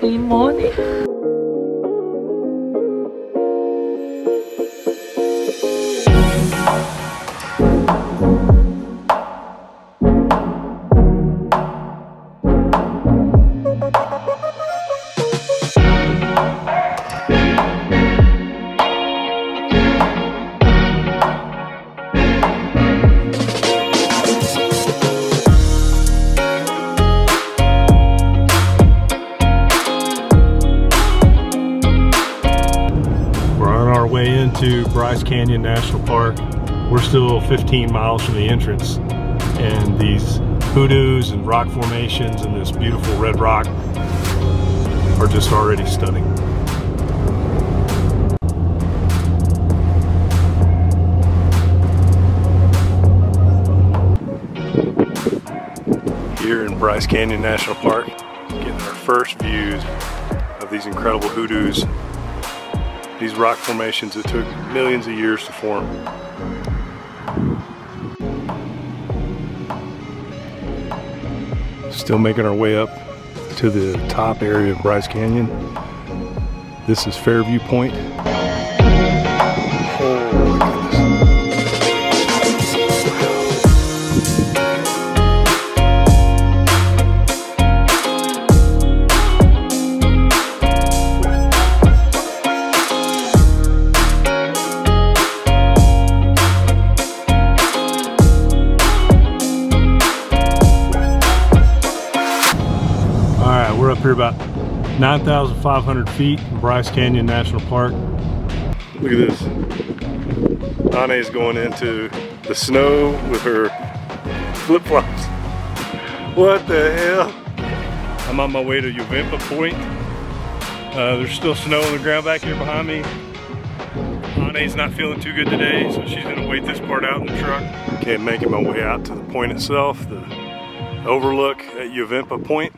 limone. To Bryce Canyon National Park. We're still 15 miles from the entrance, and these hoodoos and rock formations and this beautiful red rock are just already stunning. Here in Bryce Canyon National Park, getting our first views of these incredible hoodoos. These rock formations that took millions of years to form. Still making our way up to the top area of Bryce Canyon. This is Fairview Point. We're up here about 9,500 feet in Bryce Canyon National Park. Look at this. Ana's going into the snow with her flip-flops. What the hell? I'm on my way to Yuvimpa Point. There's still snow on the ground back here behind me. Ana's not feeling too good today, so she's gonna wait this part out in the truck. Okay, I'm making my way out to the point itself, the overlook at Yuvimpa Point.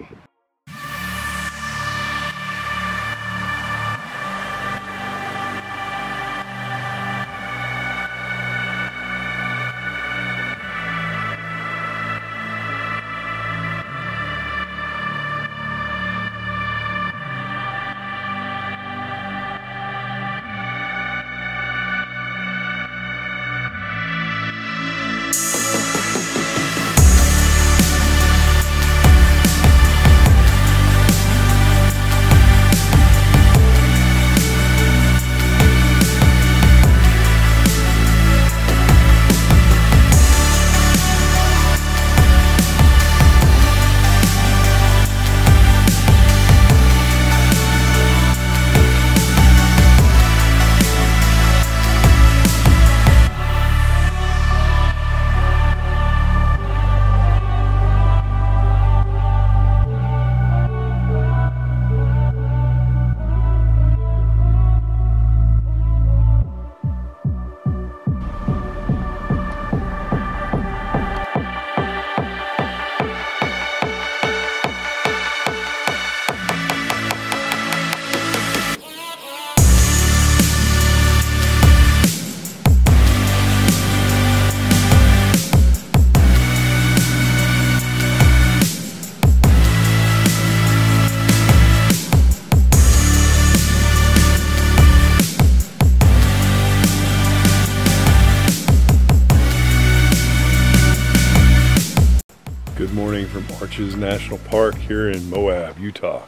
Good morning from Arches National Park here in Moab, Utah.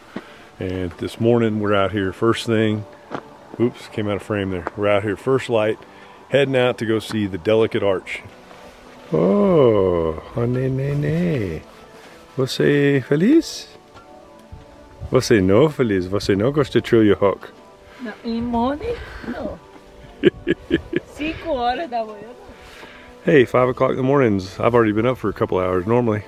And this morning we're out here first thing. Oops, came out of frame there. We're out here first light, heading out to go see the delicate arch. Oh, nene. Você feliz? Você não feliz? Você não gosta de trilha rock? Não, limone? Não. 5 horas da manhã. Hey, 5 o'clock in the mornings. I've already been up for a couple hours normally.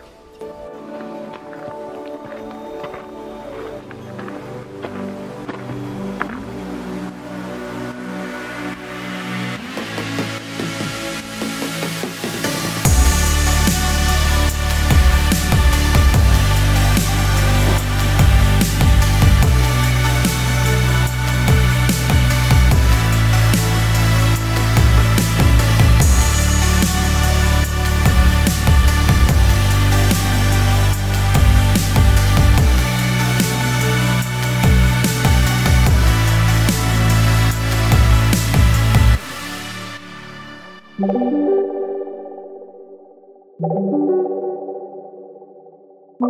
I'm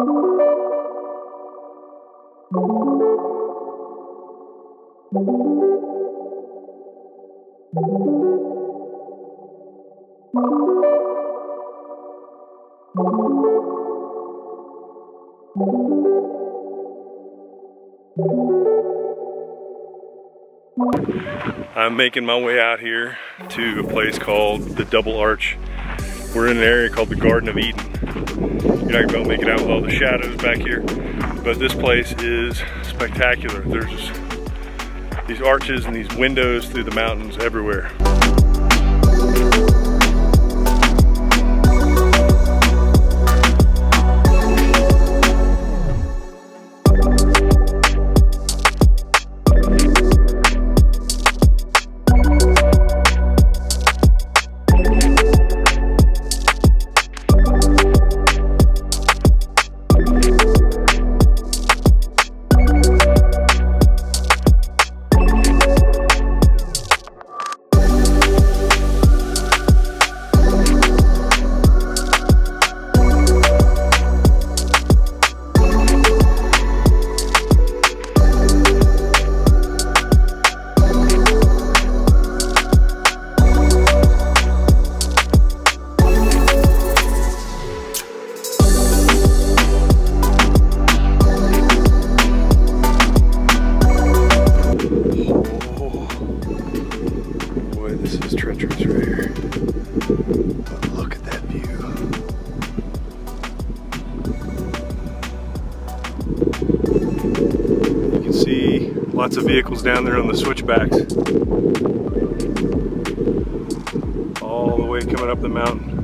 making my way out here to a place called the Double Arch. We're in an area called the Garden of Eden. You're not gonna be able to make it out with all the shadows back here, but this place is spectacular. There's these arches and these windows through the mountains everywhere. Lots of vehicles down there on the switchbacks. All the way coming up the mountain.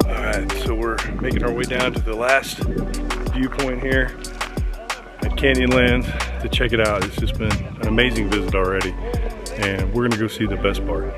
Alright, so we're making our way down to the last viewpoint here at Canyonlands to check it out. It's just been an amazing visit already, and we're gonna go see the best part.